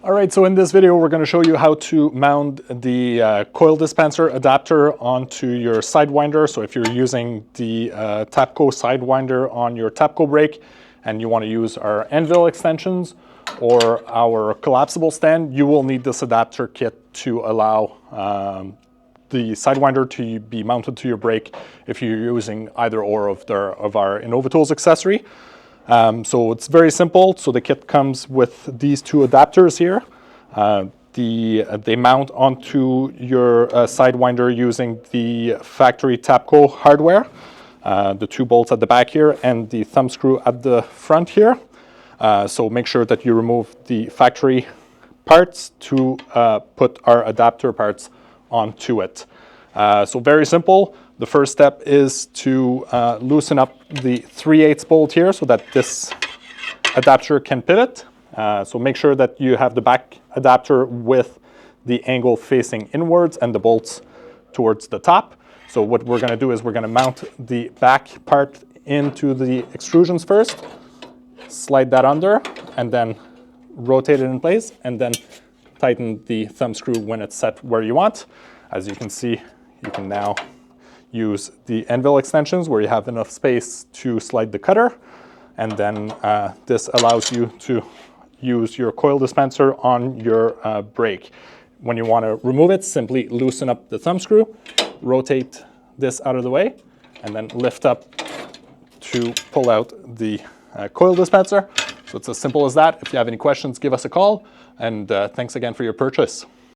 All right, so in this video, we're going to show you how to mount the coil dispenser adapter onto your Sidewinder. So if you're using the Tapco Sidewinder on your Tapco Brake and you want to use our Anvil Extensions or our Collapsible Stand, you will need this adapter kit to allow the Sidewinder to be mounted to your brake if you're using either or of our Innovatools accessory. So it's very simple. So the kit comes with these two adapters here. They mount onto your Sidewinder using the factory Tapco hardware. The two bolts at the back here and the thumb screw at the front here. So make sure that you remove the factory parts to put our adapter parts onto it. So very simple. The first step is to loosen up the 3/8 bolt here so that this adapter can pivot. So make sure that you have the back adapter with the angle facing inwards and the bolts towards the top. So what we're going to do is we're going to mount the back part into the extrusions first, slide that under, and then rotate it in place, and then tighten the thumb screw when it's set where you want. As you can see, you can now use the Anvil extensions where you have enough space to slide the cutter, and then this allows you to use your coil dispenser on your brake. When you want to remove it, simply loosen up the thumb screw, rotate this out of the way, and then lift up to pull out the coil dispenser. So it's as simple as that. If you have any questions, give us a call, and thanks again for your purchase.